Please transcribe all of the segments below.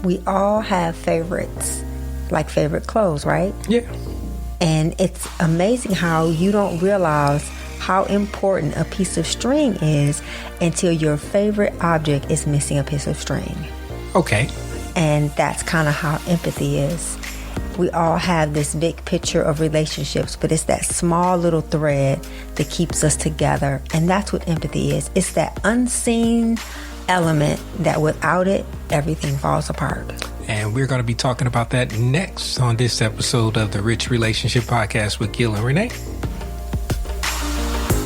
We all have favorites, like favorite clothes, right? Yeah. And it's amazing how you don't realize how important a piece of string is until your favorite object is missing a piece of string. Okay. And that's kind of how empathy is. We all have this big picture of relationships, but it's that small little thread that keeps us together. And that's what empathy is. It's that unseen element that without it, everything falls apart. And we're going to be talking about that next on this episode of the Rich Relationship Podcast with Gil and Renee.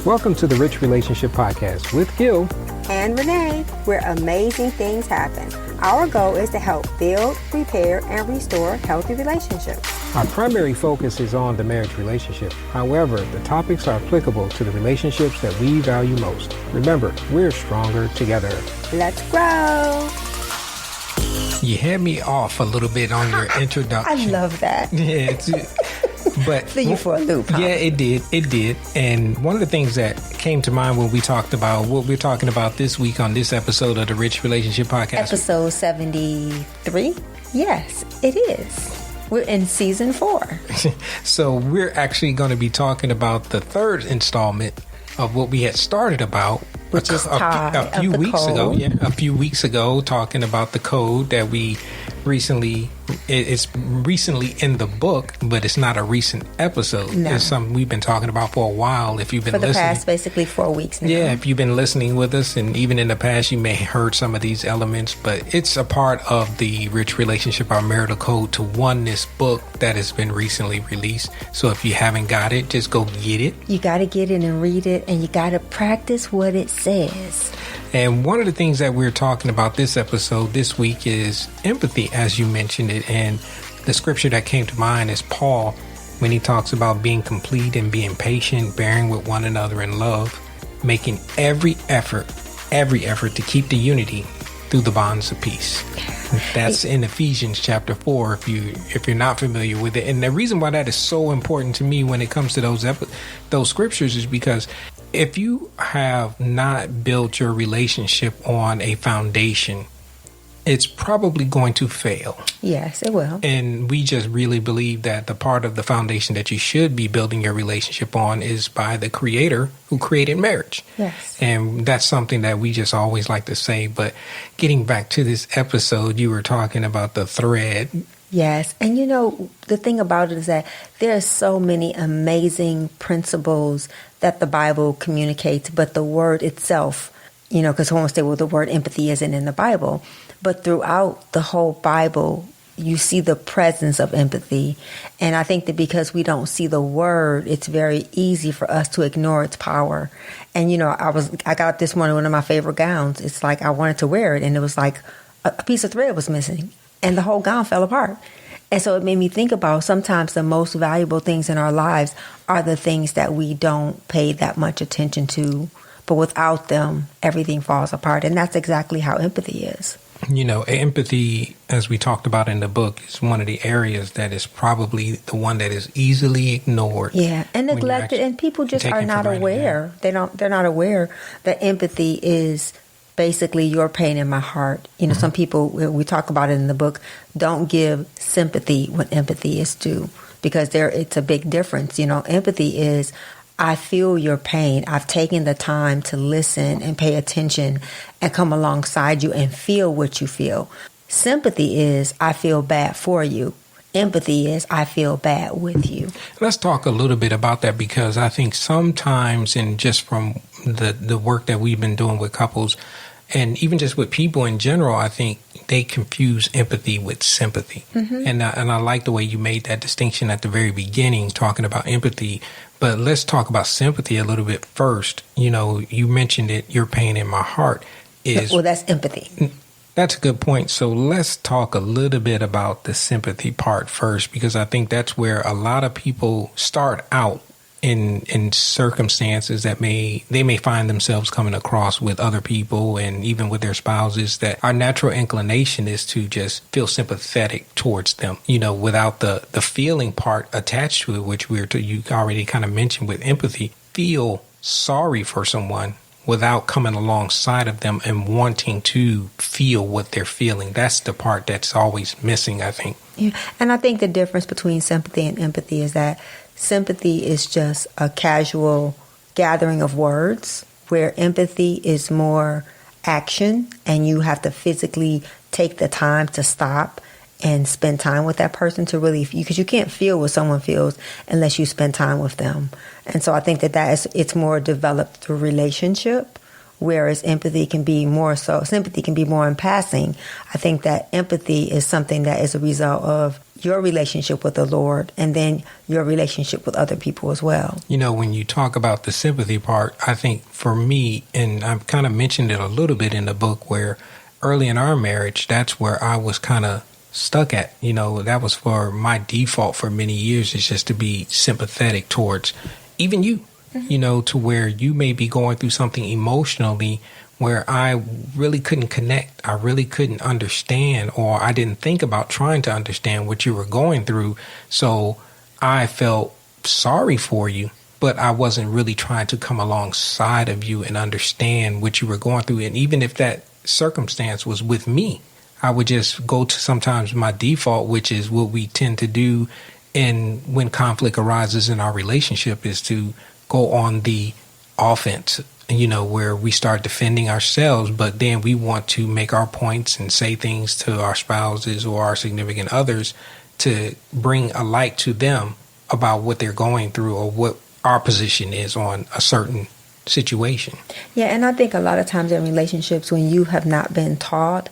Welcome to the Rich Relationship Podcast with Gil and Renee, where amazing things happen. Our goal is to help build, repair, and restore healthy relationships. Our primary focus is on the marriage relationship. However, the topics are applicable to the relationships that we value most. Remember, we're stronger together. Let's grow. You had me off a little bit on your introduction. I love that. Yeah, but threw you for a loop, huh? Yeah, it did. And one of the things that came to mind when we talked about what we're talking about this week on this episode of the Rich Relationship Podcast. Episode 73? Yes, it is. We're in season 4. So we're actually going to be talking about the third installment of what we had started about, which is a few weeks ago. Yeah, a few weeks ago, talking about the code that we recently. It's recently in the book, but it's not a recent episode. No. It's something we've been talking about for a while. If you've been listening, for the past basically 4 weeks now. Yeah, if you've been listening with us, and even in the past, you may have heard some of these elements, but it's a part of the Rich Relationship, Our Marital Code to Oneness book that has been recently released. So if you haven't got it, just go get it. You got to get it and read it, and you got to practice what it says. And one of the things that we're talking about this episode this week is empathy, as you mentioned it. And the scripture that came to mind is Paul, when he talks about being complete and being patient, bearing with one another in love, making every effort to keep the unity through the bonds of peace. That's in Ephesians chapter 4, if you're not familiar with it. And the reason why that is so important to me when it comes to those scriptures is because if you have not built your relationship on a foundation, it's probably going to fail. Yes, it will. And we just really believe that the part of the foundation that you should be building your relationship on is by the Creator who created marriage. Yes. And that's something that we just always like to say. But getting back to this episode, you were talking about the thread. Yes. And you know, the thing about it is that there are so many amazing principles that the Bible communicates, but the word itself, you know, because someone will say, well, the word empathy isn't in the Bible. But throughout the whole Bible, you see the presence of empathy. And I think that because we don't see the word, it's very easy for us to ignore its power. And, you know, I got this one of my favorite gowns. It's like I wanted to wear it, and it was like a piece of thread was missing, and the whole gown fell apart. And so it made me think about sometimes the most valuable things in our lives are the things that we don't pay that much attention to. But without them, everything falls apart. And that's exactly how empathy is. You know, empathy, as we talked about in the book, is one of the areas that is probably the one that is easily ignored. Yeah, and neglected, and people just are not aware. Yeah. They're not aware that empathy is basically your pain in my heart. You know, Some people, we talk about it in the book, don't give sympathy when empathy is due, because it's a big difference. You know, empathy is, I feel your pain. I've taken the time to listen and pay attention and come alongside you and feel what you feel. Sympathy is, I feel bad for you. Empathy is, I feel bad with you. Let's talk a little bit about that, because I think sometimes, and just from the work that we've been doing with couples, and even just with people in general, I think they confuse empathy with sympathy. Mm-hmm. And I like the way you made that distinction at the very beginning, talking about empathy. But let's talk about sympathy a little bit first. You know, you mentioned it, your pain in my heart is... Well, that's empathy. That's a good point. So let's talk a little bit about the sympathy part first, because I think that's where a lot of people start out in circumstances that they may find themselves coming across with other people and even with their spouses, that our natural inclination is to just feel sympathetic towards them, you know, without the feeling part attached to it, which you already kind of mentioned with empathy. Feel sorry for someone without coming alongside of them and wanting to feel what they're feeling. That's the part that's always missing, I think. Yeah. And I think the difference between sympathy and empathy is that sympathy is just a casual gathering of words, where empathy is more action, and you have to physically take the time to stop and spend time with that person to really, because you can't feel what someone feels unless you spend time with them. And so I think it's more developed through relationship, whereas sympathy can be more in passing. I think that empathy is something that is a result of your relationship with the Lord, and then your relationship with other people as well. You know, when you talk about the sympathy part, I think for me, and I've kind of mentioned it a little bit in the book, where early in our marriage, that's where I was kind of stuck at. You know, that was for my default for many years, is just to be sympathetic towards even you, you know, to where you may be going through something emotionally where I really couldn't connect. I really couldn't understand, or I didn't think about trying to understand what you were going through. So I felt sorry for you, but I wasn't really trying to come alongside of you and understand what you were going through. And even if that circumstance was with me, I would just go to sometimes my default, which is what we tend to do. And when conflict arises in our relationship, is to go on the offense, you know, where we start defending ourselves, but then we want to make our points and say things to our spouses or our significant others to bring a light to them about what they're going through or what our position is on a certain situation. Yeah, and I think a lot of times in relationships, when you have not been taught,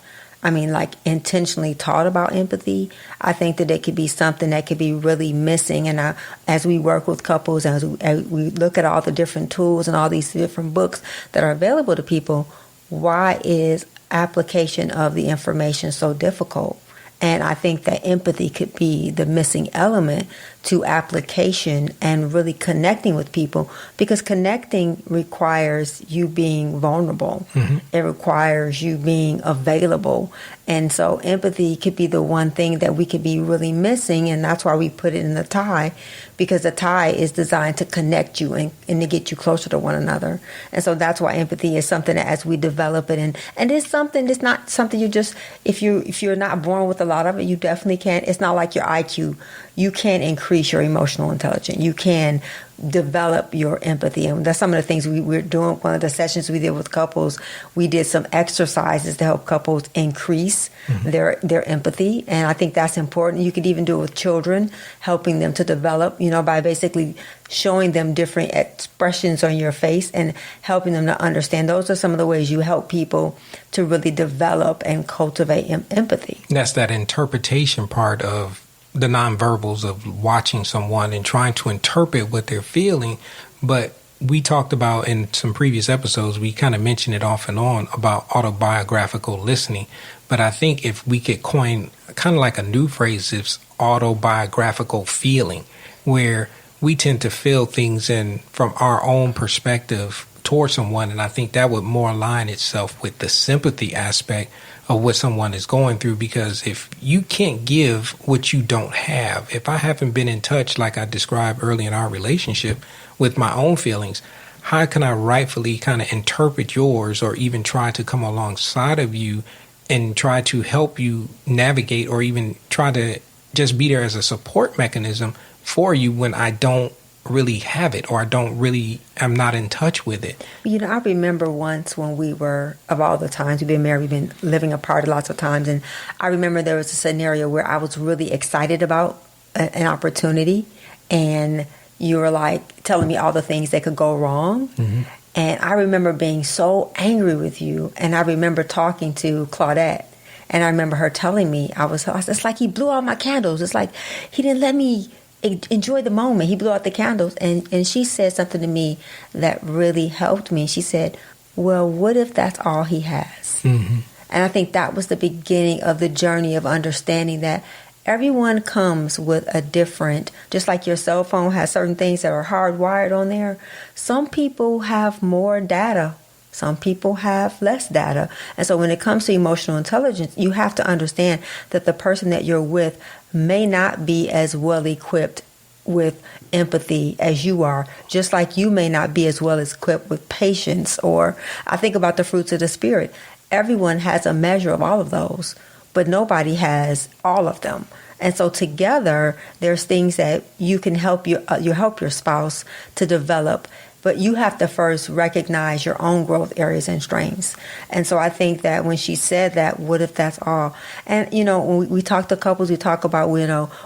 intentionally taught about empathy, I think that it could be something that could be really missing. And as we work with couples, as we look at all the different tools and all these different books that are available to people, why is application of the information so difficult? And I think that empathy could be the missing element to application and really connecting with people, because connecting requires you being vulnerable. Mm-hmm. It requires you being available. And so empathy could be the one thing that we could be really missing, and that's why we put it in the tie, because the tie is designed to connect you and to get you closer to one another. And so that's why empathy is something that as we develop it, and it's something, it's not something you just, if you're not born with a lot of it, you definitely can't. It's not like your IQ. You can increase your emotional intelligence. You can develop your empathy. And that's some of the things we're doing. One of the sessions we did with couples, we did some exercises to help couples increase their empathy. And I think that's important. You could even do it with children, helping them to develop, by basically showing them different expressions on your face and helping them to understand. Those are some of the ways you help people to really develop and cultivate empathy. That's that interpretation part of the nonverbals of watching someone and trying to interpret what they're feeling. But we talked about in some previous episodes, we kind of mentioned it off and on about autobiographical listening. But I think if we could coin kind of like a new phrase, it's autobiographical feeling, where we tend to feel things in from our own perspective towards someone. And I think that would more align itself with the sympathy aspect of what someone is going through. Because if you can't give what you don't have, if I haven't been in touch, like I described early in our relationship, with my own feelings, how can I rightfully kind of interpret yours, or even try to come alongside of you and try to help you navigate, or even try to just be there as a support mechanism for you when I don't really have it, or I'm not in touch with it. I remember once when we were, of all the times we've been married, we've been living apart lots of times, and I remember there was a scenario where I was really excited about an opportunity, and you were like telling me all the things that could go wrong. Mm-hmm. And I remember being so angry with you, and I remember talking to Claudette, and I remember her telling me, it's like he blew out my candles. It's like he didn't let me enjoy the moment. He blew out the candles. And she said something to me that really helped me. She said, well, what if that's all he has? Mm-hmm. And I think that was the beginning of the journey of understanding that everyone comes with a different, just like your cell phone has certain things that are hardwired on there. Some people have more data. Some people have less data. And so when it comes to emotional intelligence, you have to understand that the person that you're with may not be as well equipped with empathy as you are, just like you may not be as well equipped with patience. Or I think about the fruits of the Spirit. Everyone has a measure of all of those, but nobody has all of them. And so together, there's things that you can help you help your spouse to develop. But you have to first recognize your own growth areas and strengths. And so I think that when she said that, what if that's all? And, when we talk to couples, we talk about,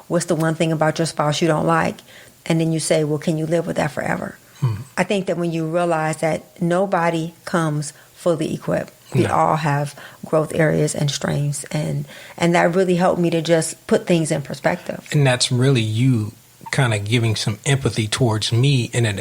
what's the one thing about your spouse you don't like? And then you say, well, can you live with that forever? I think that when you realize that nobody comes fully equipped, we all have growth areas and strengths. And that really helped me to just put things in perspective. And that's really you kind of giving some empathy towards me in an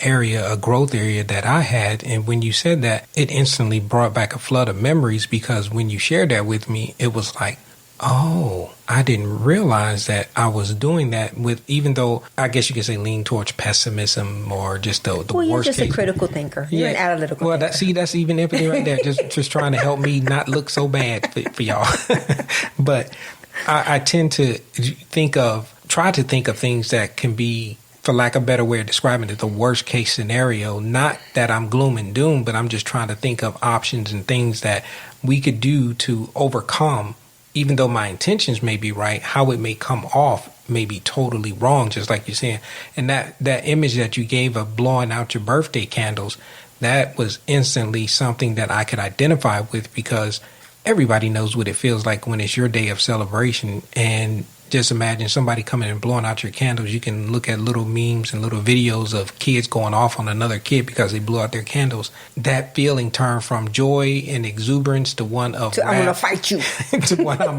area, a growth area that I had. And when you said that, it instantly brought back a flood of memories, because when you shared that with me, it was like, oh, I didn't realize that I was doing that with, even though I guess you could say lean towards pessimism or just the worst case. Well, you're just a critical thinker. You're an analytical thinker. That's even empathy right there. just trying to help me not look so bad for y'all. But I tend to try to think of things that can be, for lack of a better way of describing it, the worst case scenario. Not that I'm gloom and doom, but I'm just trying to think of options and things that we could do to overcome, even though my intentions may be right, how it may come off may be totally wrong, just like you're saying. And that image that you gave of blowing out your birthday candles, that was instantly something that I could identify with, because everybody knows what it feels like when it's your day of celebration. And just imagine somebody coming and blowing out your candles. You can look at little memes and little videos of kids going off on another kid because they blew out their candles. That feeling turned from joy and exuberance to one of I'm gonna fight you. To one I'm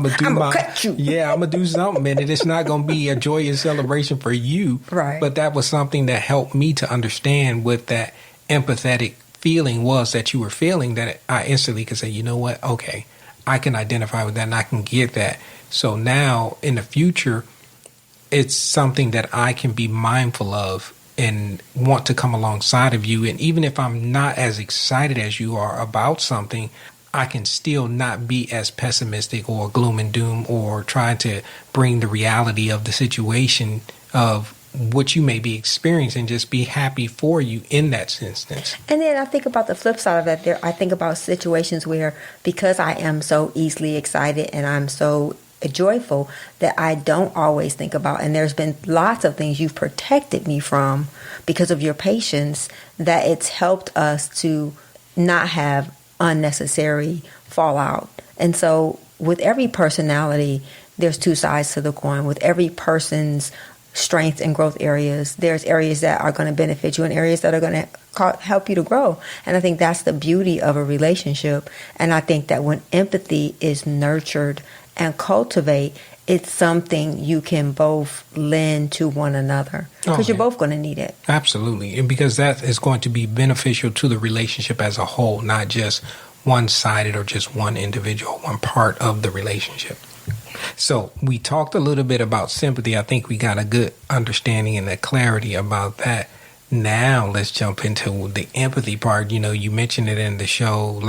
gonna cut you. Yeah, I'm gonna do something, and it's not gonna be a joyous celebration for you. Right. But that was something that helped me to understand what that empathetic feeling was that you were feeling, that I instantly could say, you know what? Okay, I can identify with that and I can get that. So now in the future, it's something that I can be mindful of and want to come alongside of you. And even if I'm not as excited as you are about something, I can still not be as pessimistic or gloom and doom or trying to bring the reality of the situation of what you may be experiencing, just be happy for you in that instance. And then I think about the flip side of that. I think about situations where, because I am so easily excited and I'm so joyful, that I don't always think about, and there's been lots of things you've protected me from because of your patience, that it's helped us to not have unnecessary fallout. And so with every personality, there's two sides to the coin. With every person's strengths and growth areas, there's areas that are going to benefit you and areas that are going to help you to grow. And I think that's the beauty of a relationship. And I think that when empathy is nurtured and cultivate, it's something you can both lend to one another, because you're both going to need it. Absolutely. And because that is going to be beneficial to the relationship as a whole, not just one-sided or just one individual, one part of the relationship. So we talked a little bit about sympathy. I think we got a good understanding and a clarity about that. Now let's jump into the empathy part. You mentioned it in the show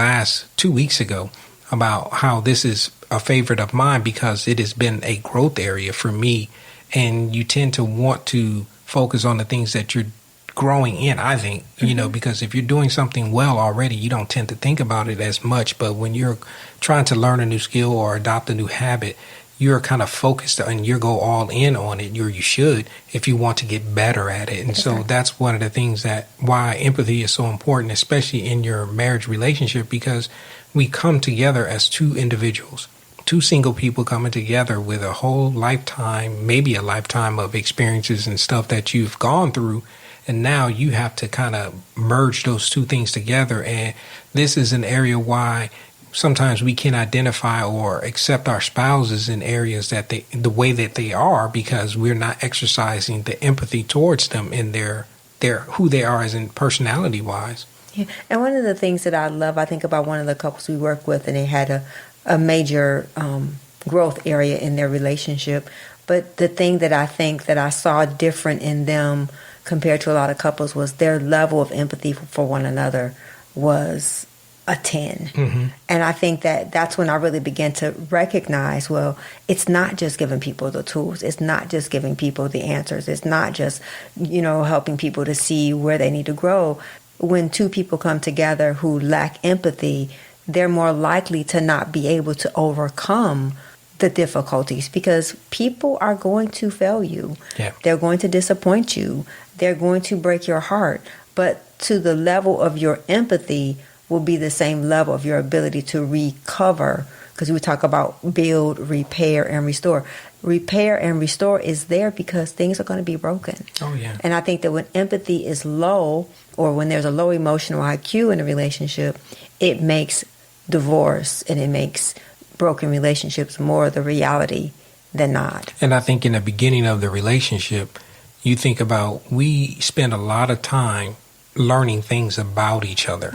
2 weeks ago about how this is a favorite of mine because it has been a growth area for me. And you tend to want to focus on the things that you're growing in, I think, because if you're doing something well already, you don't tend to think about it as much. But when you're trying to learn a new skill or adopt a new habit, you're kind of focused and you go all in on it, or you should, if you want to get better at it. And so that's one of the things why empathy is so important, especially in your marriage relationship, because we come together as two individuals, two single people coming together with a whole lifetime, maybe a lifetime of experiences and stuff that you've gone through. And now you have to kind of merge those two things together. And this is an area why sometimes we can identify or accept our spouses in areas that the way that they are, because we're not exercising the empathy towards them in their who they are as in personality wise. Yeah. And one of the things that I love, I think about one of the couples we work with, and they had a major growth area in their relationship. But the thing that I think that I saw different in them compared to a lot of couples was their level of empathy for one another was a 10. And I think that that's when I really began to recognize, well, it's not just giving people the tools. It's not just giving people the answers. It's not just, helping people to see where they need to grow. When two people come together who lack empathy, they're more likely to not be able to overcome the difficulties, because people are going to fail you. Yeah. They're going to disappoint you. They're going to break your heart. But to the level of your empathy will be the same level of your ability to recover, because we talk about build, repair, and restore. Repair and restore is there because things are going to be broken. Oh, yeah. And I think that when empathy is low, or when there's a low emotional IQ in a relationship, it makes divorce and it makes broken relationships more the reality than not. And I think in the beginning of the relationship, you think about, we spend a lot of time learning things about each other.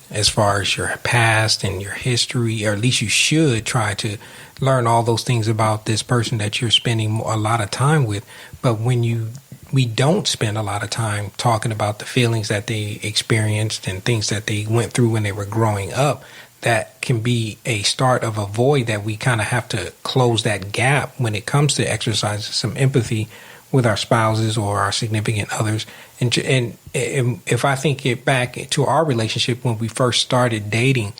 As far as your past and your history, or at least you should try to learn all those things about this person that you're spending a lot of time with. But when we don't spend a lot of time talking about the feelings that they experienced and things that they went through when they were growing up, that can be a start of a void that we kind of have to close that gap when it comes to exercising some empathy with our spouses or our significant others. And if I think it back to our relationship when we first started dating,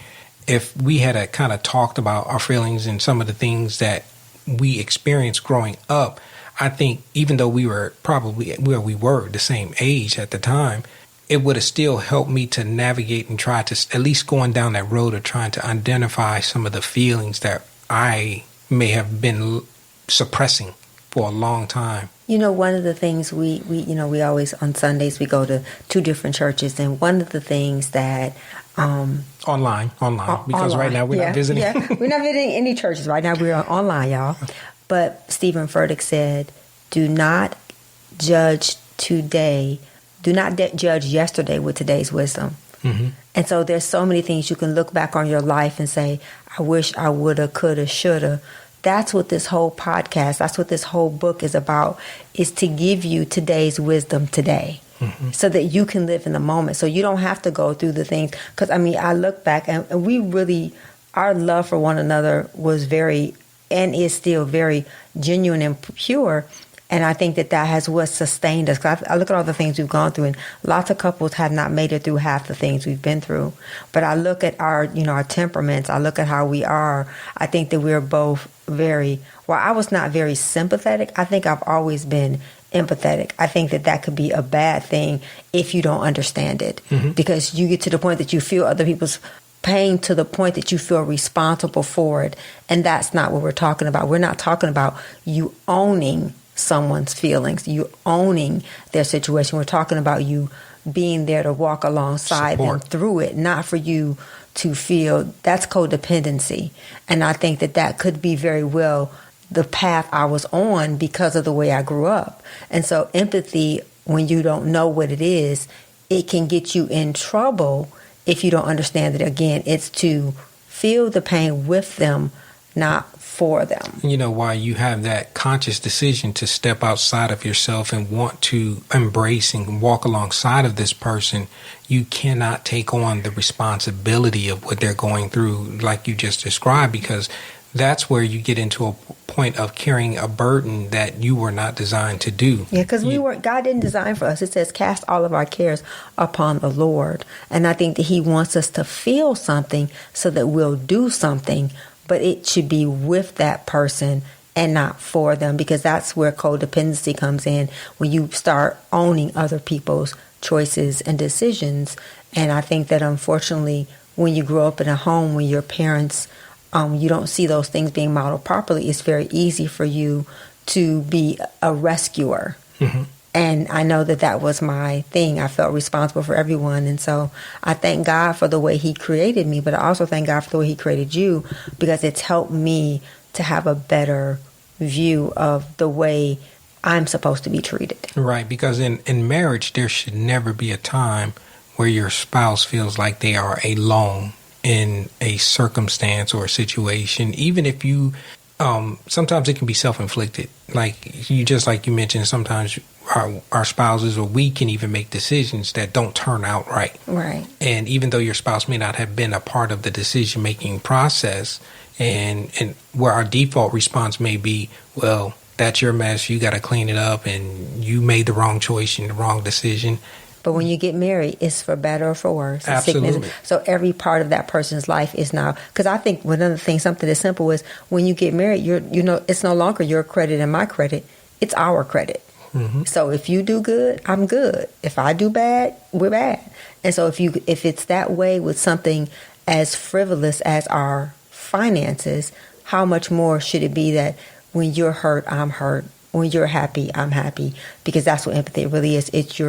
if we had kind of talked about our feelings and some of the things that we experienced growing up, I think even though we were probably where we were the same age at the time, it would have still helped me to navigate and try to at least going down that road of trying to identify some of the feelings that I may have been suppressing for a long time. One of the things we always on Sundays we go to two different churches, and one of the things that online because right now we're not visiting. Yeah, we're not visiting any churches right now. We're online, y'all. But Stephen Furtick said, "Do not judge today. Do not judge yesterday with today's wisdom." And so there's so many things you can look back on your life and say, "I wish I woulda, coulda, shoulda." That's what this whole podcast, that's what this whole book is about, is to give you today's wisdom today so that you can live in the moment. So you don't have to go through the things. Because, I look back and we really, our love for one another was very, and is still very genuine and pure. And I think that has what sustained us. 'Cause I look at all the things we've gone through, and lots of couples have not made it through half the things we've been through. But I look at our temperaments. I look at how we are. I think that we're both while I was not very sympathetic, I think I've always been empathetic. I think that could be a bad thing if you don't understand it. Because you get to the point that you feel other people's pain to the point that you feel responsible for it. And that's not what we're talking about. We're not talking about you owning someone's feelings, you owning their situation. We're talking about you being there to walk alongside them through it, not for you to feel. That's codependency. And I think that could be very well the path I was on because of the way I grew up. And so empathy, when you don't know what it is, it can get you in trouble if you don't understand it. Again, it's to feel the pain with them, not for them. While you have that conscious decision to step outside of yourself and want to embrace and walk alongside of this person, you cannot take on the responsibility of what they're going through like you just described, because that's where you get into a point of carrying a burden that you were not designed to do. Yeah, because God didn't design for us. It says, cast all of our cares upon the Lord. And I think that He wants us to feel something so that we'll do something, but it should be with that person and not for them, because that's where codependency comes in, when you start owning other people's choices and decisions. And I think that unfortunately, when you grow up in a home where your parents, you don't see those things being modeled properly, it's very easy for you to be a rescuer. And I know that was my thing. I felt responsible for everyone. And so I thank God for the way He created me, but I also thank God for the way He created you, because it's helped me to have a better view of the way I'm supposed to be treated. Right, because in marriage, there should never be a time where your spouse feels like they are alone in a circumstance or a situation, even if you sometimes it can be self-inflicted. Like you mentioned, sometimes our spouses or we can even make decisions that don't turn out right. Right. And even though your spouse may not have been a part of the decision-making process, and where our default response may be, well, that's your mess, you got to clean it up, and you made the wrong choice and the wrong decision. But when you get married, it's for better or for worse. Absolutely. So every part of that person's life is now, because I think one other thing, something as simple as when you get married, it's no longer your credit and my credit, it's our credit. Mm-hmm. So if you do good, I'm good. If I do bad, we're bad. And so if it's that way with something as frivolous as our finances, how much more should it be that when you're hurt, I'm hurt. When you're happy, I'm happy. Because that's what empathy really is. It's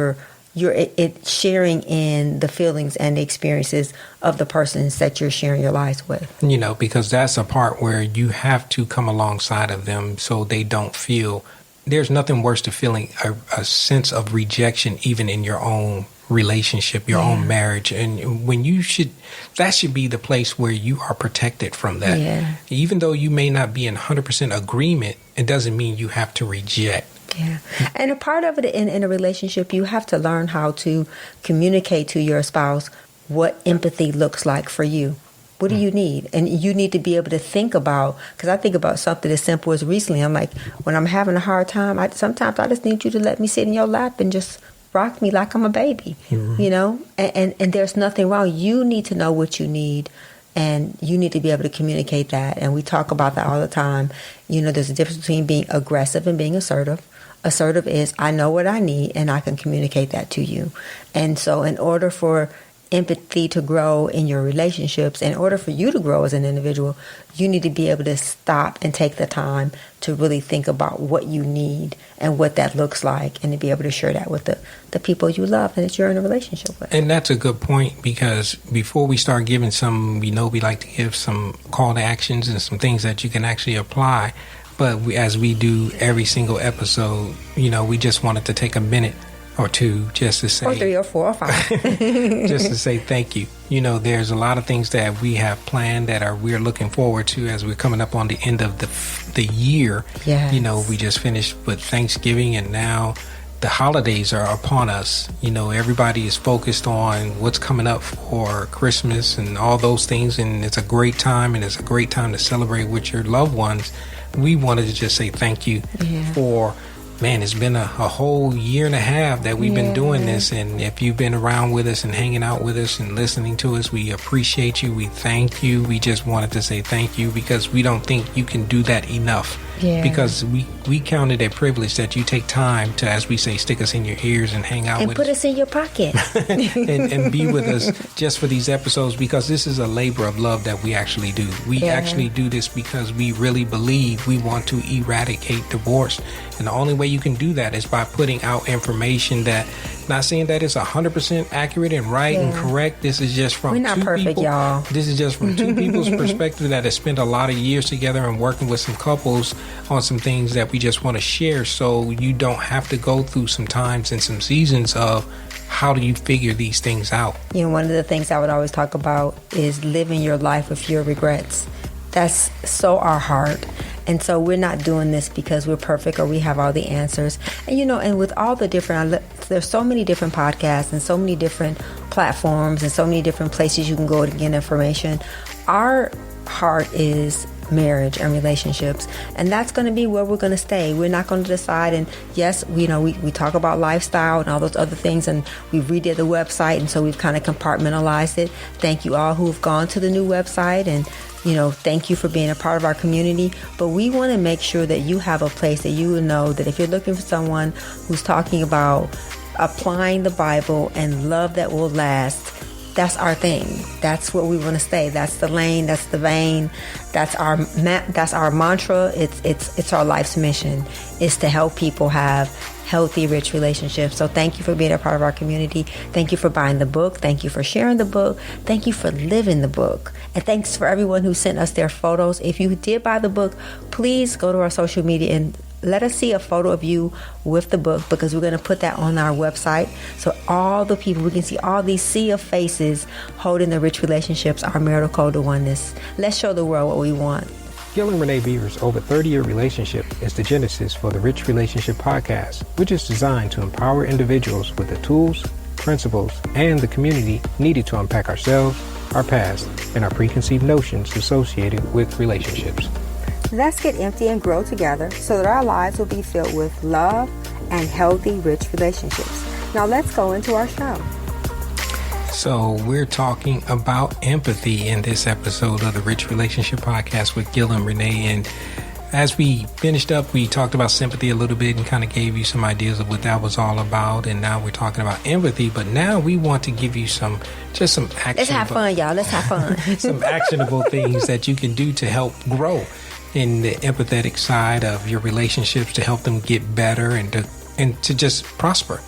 it's sharing in the feelings and the experiences of the persons that you're sharing your lives with. Because that's a part where you have to come alongside of them so they don't feel. There's nothing worse than feeling a sense of rejection, even in your own relationship, your own marriage. And that should be the place where you are protected from that. Yeah. Even though you may not be in 100% agreement, it doesn't mean you have to reject. Yeah. And a part of it in a relationship, you have to learn how to communicate to your spouse what empathy looks like for you. What do you need? And you need to be able to think about, because I think about something as simple as recently, I'm like, when I'm having a hard time, sometimes I just need you to let me sit in your lap and just rock me like I'm a baby, and there's nothing wrong. You need to know what you need, and you need to be able to communicate that. And we talk about that all the time. There's a difference between being aggressive and being assertive. Assertive is, I know what I need and I can communicate that to you. And so in order for empathy to grow in your relationships, in order for you to grow as an individual, you need to be able to stop and take the time to really think about what you need and what that looks like, and to be able to share that with the people you love and that you're in a relationship with. And that's a good point, because before we start giving we like to give some call to actions and some things that you can actually apply. But as we do every single episode, we just wanted to take a minute or two just to say, or 3 or 4 or 5 just to say thank you. There's a lot of things that we have planned that we're looking forward to as we're coming up on the end of the year. Yes. We just finished with Thanksgiving, and now the holidays are upon us. Everybody is focused on what's coming up for Christmas and all those things, and it's a great time, and it's a great time to celebrate with your loved ones. We wanted to just say thank you for, man, it's been a whole year and a half that we've been doing this. And if you've been around with us and hanging out with us and listening to us, we appreciate you. We thank you. We just wanted to say thank you, because we don't think you can do that enough. Yeah. Because we count it a privilege that you take time to, as we say, stick us in your ears and hang out and with us. And put us in your pocket. and be with us just for these episodes, because this is a labor of love that we actually do. We actually do this because we really believe we want to eradicate divorce. And the only way you can do that is by putting out information that, not saying that it's 100% accurate and right and correct. This is just from We're not perfect, people. y'all. This is just from two people's perspective that have spent a lot of years together and working with some couples on some things that we just want to share, so you don't have to go through some times and some seasons of how do you figure these things out. One of the things I would always talk about is living your life with your regrets. That's so our heart. And so we're not doing this because we're perfect or we have all the answers. And, and with all the there's so many different podcasts and so many different platforms and so many different places you can go to get information. Our heart is marriage and relationships, and that's going to be where we're going to stay. We're not going to decide. And yes, we talk about lifestyle and all those other things, and we redid the website, and so we've kind of compartmentalized it. Thank you all who have gone to the new website, and thank you for being a part of our community. But we want to make sure that you have a place that you will know that if you're looking for someone who's talking about applying the Bible and love that will last, that's our thing. That's where we want to stay. That's the lane. That's the vein. That's our that's our mantra. It's our life's mission, is to help people have healthy, rich relationships. So thank you for being a part of our community. Thank you for buying the book. Thank you for sharing the book. Thank you for living the book. And thanks for everyone who sent us their photos. If you did buy the book, please go to our social media and let us see a photo of you with the book, because we're going to put that on our website. So all the people, we can see all these sea of faces holding the rich relationships, our marital code to oneness. Let's show the world what we want. Gil and Renee Beaver's over 30-year relationship is the genesis for the Rich Relationship Podcast, which is designed to empower individuals with the tools, principles, and the community needed to unpack ourselves, our past, and our preconceived notions associated with relationships. Let's get empty and grow together so that our lives will be filled with love and healthy, rich relationships. Now let's go into our show. So we're talking about empathy in this episode of the Rich Relationship Podcast with Gil and Renee. And as we finished up, we talked about sympathy a little bit and kind of gave you some ideas of what that was all about. And now we're talking about empathy. But now we want to give you some actionable... Let's have fun, y'all. Let's have fun. Some actionable things that you can do to help grow in the empathetic side of your relationships, to help them get better and to just prosper.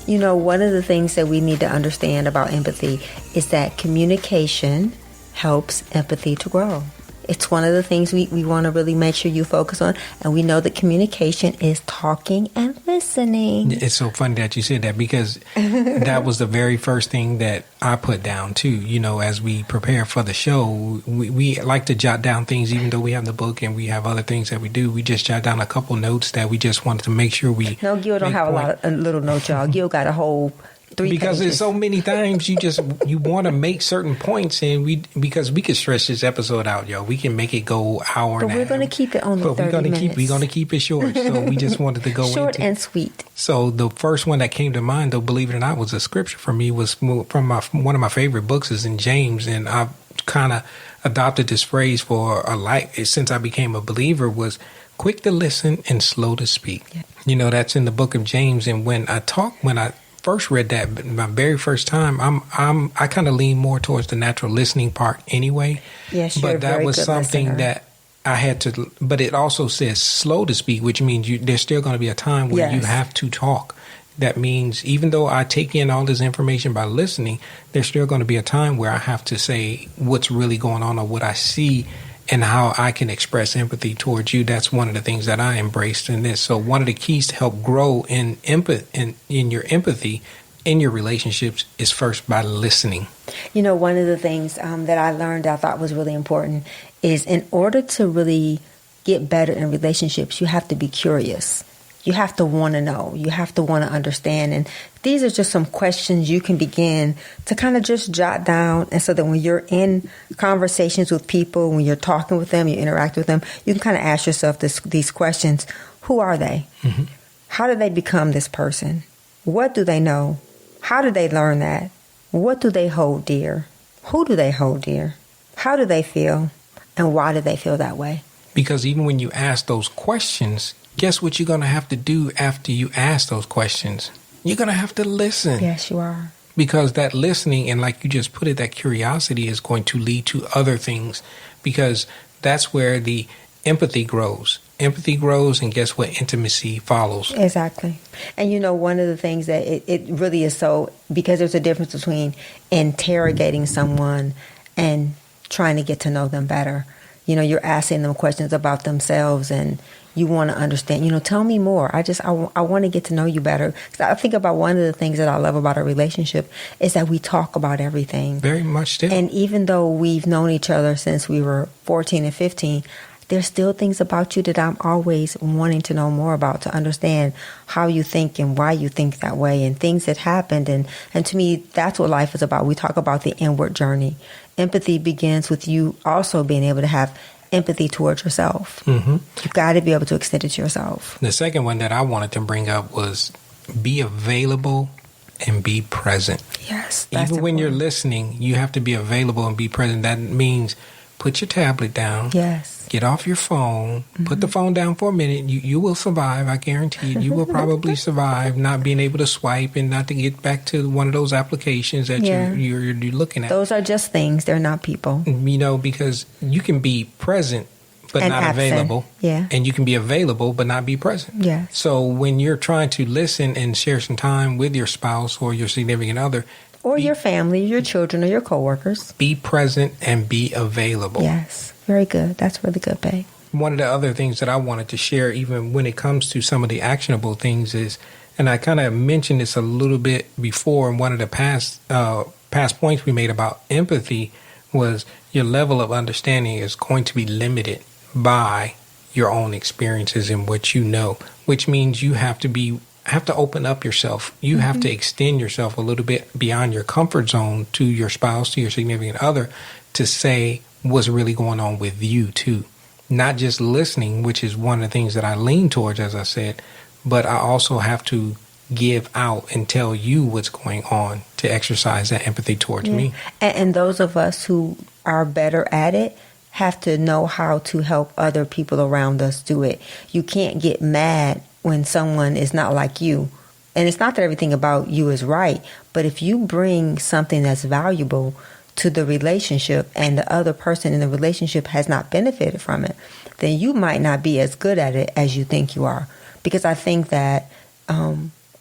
You know, one of the things that we need to understand about empathy is that communication helps empathy to grow. It's one of the things we want to really make sure you focus on. And we know that communication is talking and listening. It's so funny that you said that, because that was the very first thing that I put down too. You know, as we prepare for the show, we like to jot down things, even though we have the book and we have other things that we do. We just jot down a couple notes that we just wanted to make sure we... No, Gil don't have a little notes, y'all. Gil got a whole... Because pages. there's so many times you want to make certain points, and because we could stretch this episode out, yo. We can make it go hour and a half. But we're going to keep it only 30 minutes. We're going to keep it short. So we just wanted to go short and sweet. So the first one that came to mind, though, believe it or not, was a scripture for me. Was from one of my favorite books is in James, and I've kind of adopted this phrase for a life since I became a believer. Was quick to listen and slow to speak. Yeah. You know, that's in the book of James. And when I first read that my very first time, I kind of lean more towards the natural listening part anyway. Yes, but that was something listener. that I had to. But it also says slow to speak, which means there's still going to be a time where you have to talk. That means even though I take in all this information by listening, there's still going to be a time where I have to say what's really going on or what I see, and how I can express empathy towards you. That's one of the things that I embraced in this. So one of the keys to help grow in your empathy in your relationships is first by listening. You know, one of the things that I learned I thought was really important is, in order to really get better in relationships, you have to be curious. You have to want to know. You have to want to understand. And these are just some questions you can begin to kind of just jot down. And so that when you're in conversations with people, when you're talking with them, you interact with them, you can kind of ask yourself these questions. Who are they? Mm-hmm. How did they become this person? What do they know? How did they learn that? What do they hold dear? Who do they hold dear? How do they feel? And why do they feel that way? Because even when you ask those questions, guess what you're going to have to do after you ask those questions? You're going to have to listen. Yes, you are. Because that listening, and like you just put it, that curiosity is going to lead to other things, because that's where the empathy grows. Empathy grows, and guess what? Intimacy follows. Exactly. And you know, one of the things that it really is so, because there's a difference between interrogating someone and trying to get to know them better. You know, you're asking them questions about themselves, and you want to understand, you know, tell me more. I want to get to know you better. 'Cause I think about one of the things that I love about our relationship is that we talk about everything. Very much so. And even though we've known each other since we were 14 and 15, there's still things about you that I'm always wanting to know more about, to understand how you think and why you think that way, and things that happened. And to me, that's what life is about. We talk about the inward journey. Empathy begins with you also being able to have empathy towards yourself. Mm-hmm. You've got to be able to extend it to yourself. The second one that I wanted to bring up was be available and be present. Yes. Even when you're listening, you have to be available and be present. That means put your tablet down. Yes. Get off your phone. Mm-hmm. Put the phone down for a minute. You will survive. I guarantee you will probably survive not being able to swipe and not to get back to one of those applications that you're looking at. Those are just things. They're not people. You know, because you can be present but and not absent. Available. Yeah. And you can be available but not be present. Yeah. So when you're trying to listen and share some time with your spouse or your significant other, or your family, your children, or your coworkers, be present and be available. Yes. Very good. That's really good, babe. One of the other things that I wanted to share, even when it comes to some of the actionable things, is, and I kind of mentioned this a little bit before in one of the past points we made about empathy, was your level of understanding is going to be limited by your own experiences and what you know, which means you have to open up yourself. You have to extend yourself a little bit beyond your comfort zone to your spouse, to your significant other, to say what's really going on with you too. Not just listening, which is one of the things that I lean towards, as I said, but I also have to give out and tell you what's going on to exercise that empathy towards me. And those of us who are better at it have to know how to help other people around us do it. You can't get mad when someone is not like you. And it's not that everything about you is right, but if you bring something that's valuable to the relationship and the other person in the relationship has not benefited from it, then you might not be as good at it as you think you are. Because I think that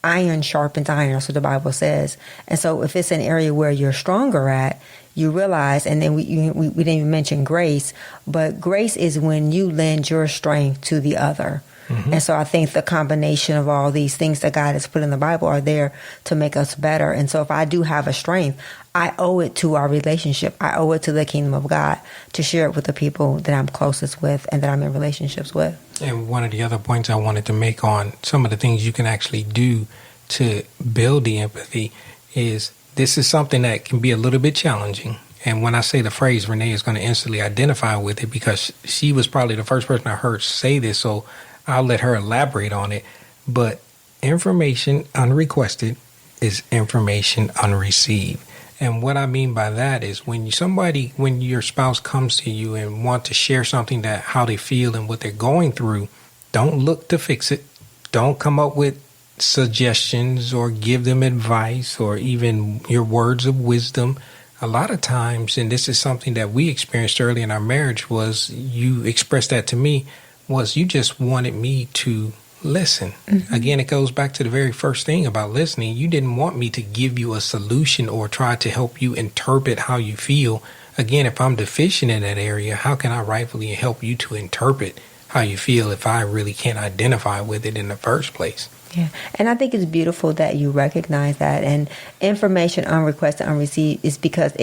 iron sharpens iron, that's what the Bible says. And so if it's an area where you're stronger at, you realize, and then we didn't even mention grace, but grace is when you lend your strength to the other. And so I think the combination of all these things that God has put in the Bible are there to make us better. And so if I do have a strength, I owe it to our relationship. I owe it to the kingdom of God to share it with the people that I'm closest with and that I'm in relationships with. And one of the other points I wanted to make on some of the things you can actually do to build the empathy is this is something that can be a little bit challenging. And when I say the phrase, Renee is going to instantly identify with it because she was probably the first person I heard say this. So I'll let her elaborate on it. But information unrequested is information unreceived. And what I mean by that is when your spouse comes to you and want to share something that how they feel and what they're going through, don't look to fix it. Don't come up with suggestions or give them advice or even your words of wisdom. A lot of times, and this is something that we experienced early in our marriage, was you expressed that to me, was you just wanted me to listen. Again, it goes back to the very first thing about listening. You didn't want me to give you a solution or try to help you interpret how you feel. Again, if I'm deficient in that area, how can I rightfully help you to interpret how you feel if I really can't identify with it in the first place? Yeah, and I think it's beautiful that you recognize that. And information unrequested, unreceived is because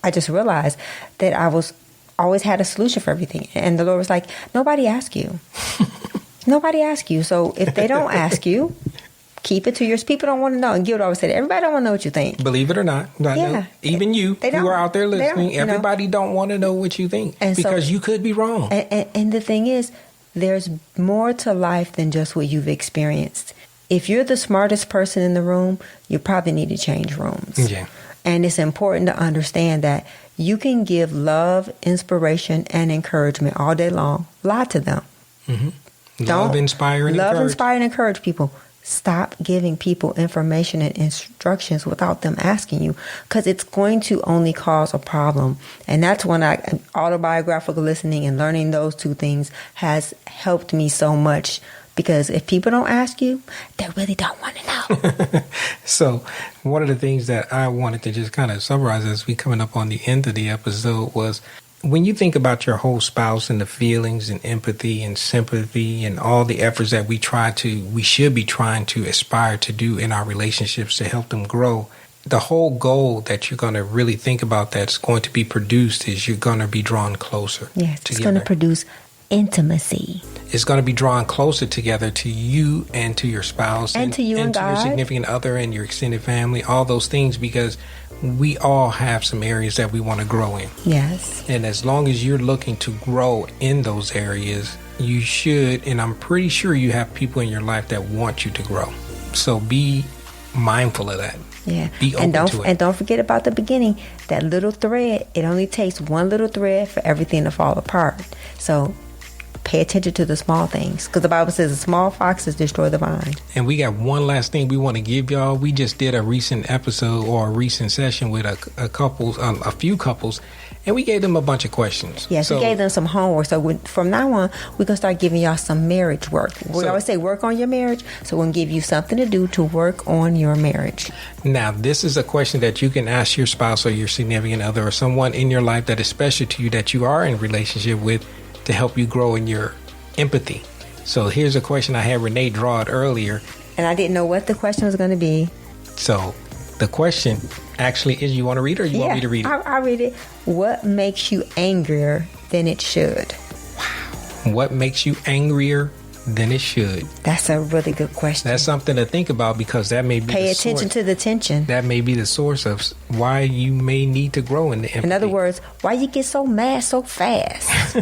I just realized that I was always had a solution for everything. And the Lord was like, nobody asked you. Nobody asked you. So if they don't ask you, keep it to yours. People don't want to know. And Gil always said, everybody don't want to know what you think. Believe it or not. Even you who are out there listening, everybody don't want to know what you think. And because you could be wrong. And the thing is, there's more to life than just what you've experienced. If you're the smartest person in the room, you probably need to change rooms. Yeah. And it's important to understand that you can give love, inspiration, and encouragement all day long. Lie to them. Love, inspire, and encourage people. Stop giving people information and instructions without them asking you, because it's going to only cause a problem. And that's when autobiographical listening and learning those two things has helped me so much. Because if people don't ask you, they really don't want to know. So one of the things that I wanted to just kind of summarize as we coming up on the end of the episode was when you think about your whole spouse and the feelings and empathy and sympathy and all the efforts that we should be trying to aspire to do in our relationships to help them grow, the whole goal that you're going to really think about that's going to be produced is you're going to be drawn closer. Yes, it's going to produce intimacy. It's going to be drawn closer together to you and to your spouse and to you and to God, your significant other and your extended family, all those things, because we all have some areas that we want to grow in. Yes. And as long as you're looking to grow in those areas, you should, and I'm pretty sure you have people in your life that want you to grow. So be mindful of that. Yeah. Be open to it. And don't forget about the beginning, that little thread. It only takes one little thread for everything to fall apart. So pay attention to the small things, because the Bible says the small foxes destroy the vine. And we got one last thing we want to give y'all. We just did a recent episode or a recent session with a few couples, and we gave them a bunch of questions. Yes, we gave them some homework. So from now on, we're going to start giving y'all some marriage work. We always say work on your marriage. So we're going to give you something to do to work on your marriage. Now, this is a question that you can ask your spouse or your significant other or someone in your life that is special to you that you are in a relationship with, to help you grow in your empathy. So here's a question I had Renee draw it earlier. And I didn't know what the question was going to be. So the question actually is, you want to read it or you want me to read it? I'll read it. What makes you angrier than it should? What makes you angrier than it should? That's a really good question. That's something to think about, because that may be Pay attention to the tension. That may be the source of why you may need to grow in the empathy. In other words, why you get so mad so fast?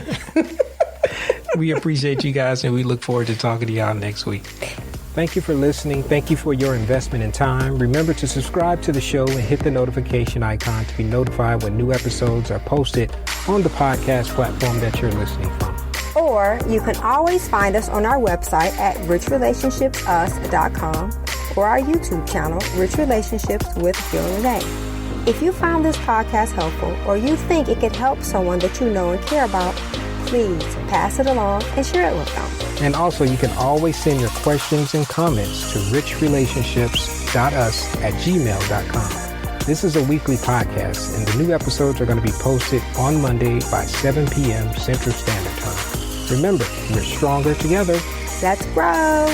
We appreciate you guys, and we look forward to talking to y'all next week. Thank you for listening. Thank you for your investment in time. Remember to subscribe to the show and hit the notification icon to be notified when new episodes are posted on the podcast platform that you're listening from. Or you can always find us on our website at richrelationshipsus.com or our YouTube channel, Rich Relationships with Gil and Renee. If you found this podcast helpful, or you think it could help someone that you know and care about, please pass it along and share it with them. And also, you can always send your questions and comments to richrelationships.us@gmail.com. This is a weekly podcast, and the new episodes are going to be posted on Monday by 7 p.m. Central Standard Time. Remember, we're stronger together. Let's grow.